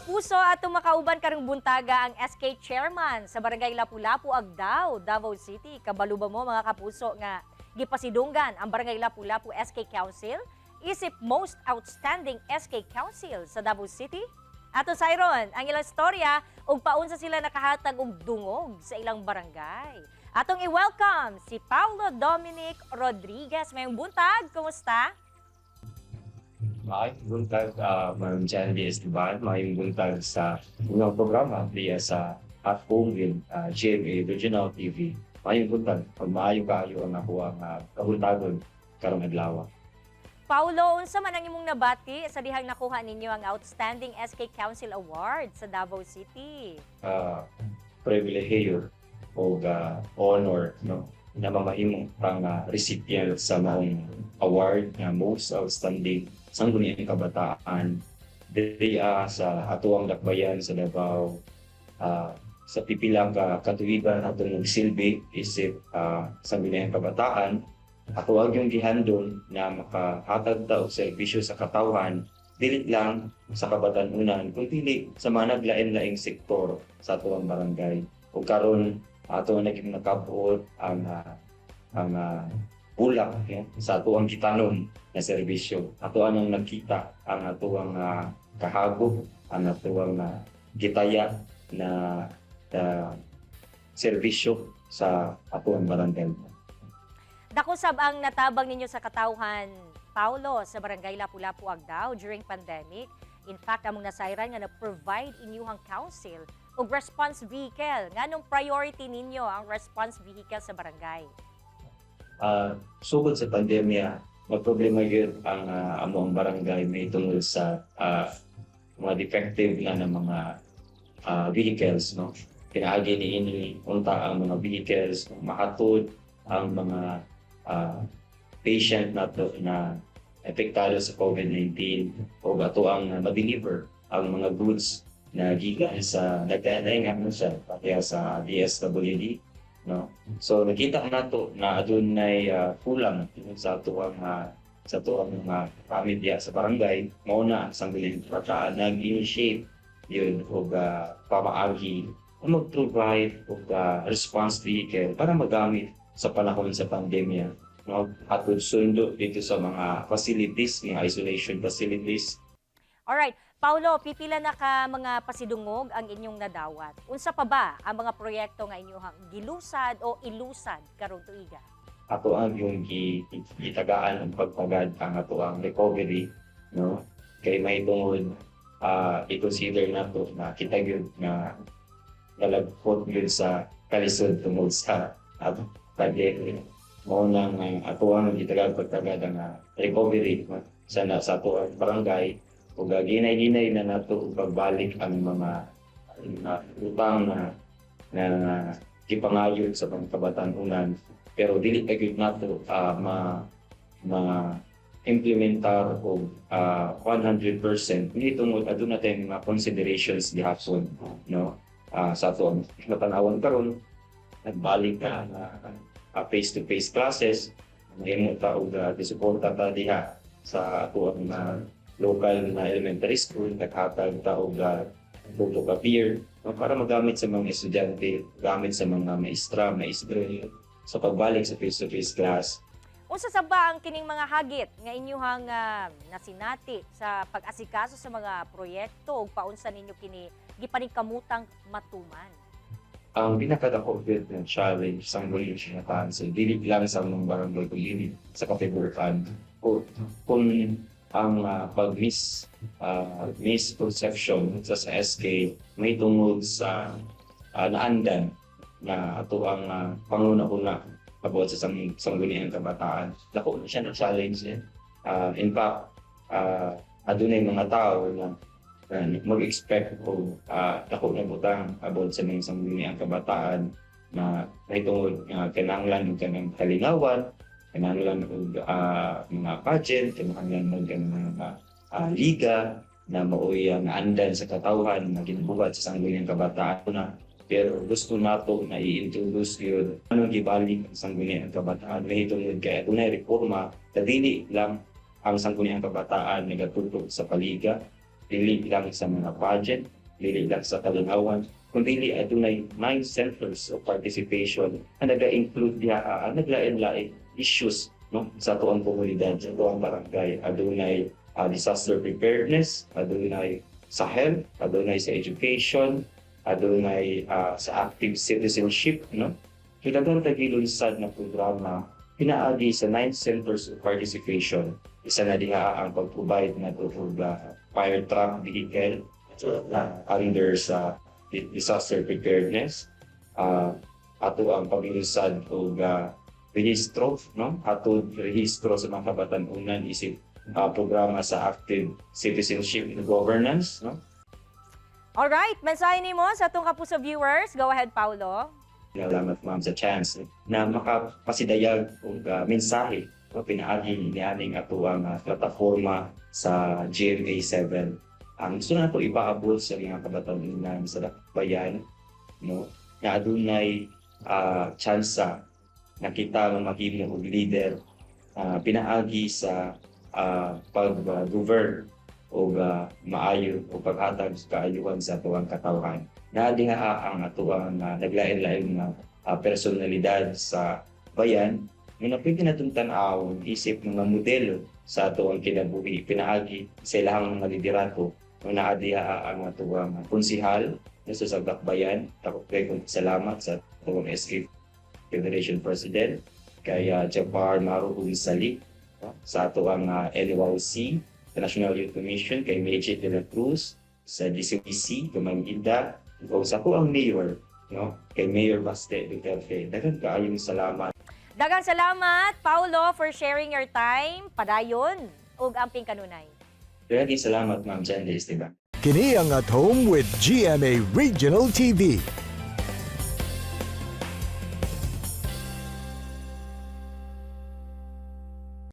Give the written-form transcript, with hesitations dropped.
Kapuso at tumakauban karong buntaga ang SK Chairman sa Barangay Lapu-Lapu, Agdao, Davao City. Kabalo ba mo mga kapuso nga gipasidunggan ang Barangay Lapu-Lapu SK Council isip most outstanding SK Council sa Davao City? Ato sayron ang ilang storya ug paunsa sila nakahatag og dungog sa ilang barangay. Atong i-welcome si Paulo Dominic Rodriguez. Mayong buntag, kumusta? Maayong buntag, Ma'am Jandy Esteban. Maayong buntag sa inyong programa via sa At Home with GMA Regional TV. Maayong buntag. Pag maayo kayo ang nakuha ang kahuntagon karong adlaw. Paulo, unsa man ang imong nabati sa dihang nakuha ninyo ang Outstanding SK Council Award sa Davao City? Pribilehiyo o honor, no, na mamahimong pang recipient sa maong award na most outstanding sangguniang kabataan diri sa atuang dakbayan sa Davao, sa pipilang katuigan atong silbi isip sangguniang kabataan. Atuang yung gihandol na makahatag ta og serbisyo sa katawhan dili lang sa kabatanunan kundi sa mga naglain-laing sektor sa atuang barangay. Ug karon ato naging nakabuot ang bulak sa atuang gitanon na serbisyo. Ato ang nakita ang atuang kahagop, ang atuang gitaya na serbisyo sa atuang barangay. Dako sab ang natabang ninyo sa katawhan, Paulo, sa Barangay Lapu-Lapu, Agdao during pandemic. In fact, among nasayran nga na-provide inyuhang council og response vehicle. Nganong priority ninyo ang response vehicle sa barangay? Sugod sa pandemya, magproblema yun ang among barangay may tungkol sa mga defective na mga vehicles, no? Pinaagi ni unta ang mga vehicles, mahatod ang mga patient na epektado sa COVID-19 o ato ang ma-deliver ang mga goods na gikan sa nagdaingan siya pati sa DSWD, no. So nakita nato na adunay kulang sa tuwang mga pamilya sa barangay. Mao na ang sangguling kabataan nag-initiate yun og pamaagi mag-provide og response vehicle para magamit sa panahon sa pandemya, no, at sundo dito sa mga facilities, mga isolation facilities. Alright, Paulo, pipila na ka mga pasidungog ang inyong nadawat. Unsa pa ba ang mga proyekto nga inyong gilusad o ilusad karong tuiga? Ato ang yung gitagaan ang pagpagad ang ato ang recovery, no, kay may tungod i-consider nato na kita yun na nalagpot yun sa kalisod tungod sa pandemic. Mao nang ato ang gitagaan pagpagad ang recovery sa ato ang barangay. Ug ginay-ginay na nato pagbalik ang mga utang na gipangayon sa mga kabatanunan, pero dili pa gyud nato implementar og 100%. Hindi tungod aduna tay mga considerations gihapon, no, sa ato ang natanawon karon nagbalik ka face-to-face classes, mahimo ta og gisuporta ta diha sa ato ang local na elementary school, naghatag ta og photocopier para magamit sa mga estudyante, gamit sa mga maestro sa pagbalik sa face-to-face class. Unsa sa ba ang kining mga hagit nga inyuhang nasinati sa pag-asikaso sa mga proyekto ug paunsa ninyo kini gipaningkamutang matuman? Ang pinakadako na challenge sa mga sinatahan sa dili lang sa mga barangay kundi sa kategoryaan kung ang misperception sa SK may tungod sa naandan na ato ang panguna-una about sa sangguniang kabataan. Dako na siya ng challenge. In fact, adunay mga tao na mag-expect ko dako na butang about sa mga sangguniang kabataan na may tungod kinahanglan ng kanang kalingawan, kinahanglan og mga pageant, kinahanglan og mga liga na maoy andan sa katawhan na ginabuhat sa sangguniang kabataan na. Pero gusto nato na i-introduce yun anong gibalik ang sangguniang kabataan. May tungod kaya tunay reforma na dili lang ang sangguniang kabataan nagatutog sa paliga, dili lang sa mga pageant, dili lang sa Kalingawan, kundi adunay 9 centers of participation ang naga-include diha ang naglain-lain issues no sa tuang komunidad, sa tuang barangay. Adunay disaster preparedness, adunay sa health, adunay sa education, adunay sa active citizenship, no? So daghang tagilunsan na programa pinaagi sa 9 centers of participation. Isa na diha ang pag-provide na og fire truck vehicle under sa disaster preparedness. Ato ang pag-ilusad og rehistro, no? Ato rehistro sa mga kabatanunan isip programa sa active citizenship and governance, no? Alright, mensahe nimo sa atong kapuso viewers. Go ahead, Paulo. Salamat ma'am sa chance na makapasidayag og mensahe o pinaagi nianing ato ang plataforma sa GMA7. Ang gusto na ito ipaabot sa mga kabatanunan sa dakbayan, no? Na adunay tsansa na kita mahimo og leader pinaagi sa pag-govern o maayo o paghatag sa kaayuhan sa tuwang katawan. Naadiha ang atuang naglain-lain na personalidad sa bayan na pwede natong tan-awon isip mga modelo sa atuang kinabuhi. Pinaagi sa ilahang mga liderato na naadiha ang atuang konsihal sa Sagdakbayan. Ako kayo salamat sa atuang SK Federation President kay Jabbar Maruhul Salik, sa atuang LYC, the National Youth Commission, kay Meche de la Cruz, sa DCPC, Gumanginda, sa ako ang mayor, no? Kay Mayor Baste Duterte. Daghang kaayong salamat. Daghang salamat, Paulo, for sharing your time. Padayon ug amping kanunay. Daghang salamat, Ma'am Jan de Esteban. Kini ang At Home with GMA Regional TV.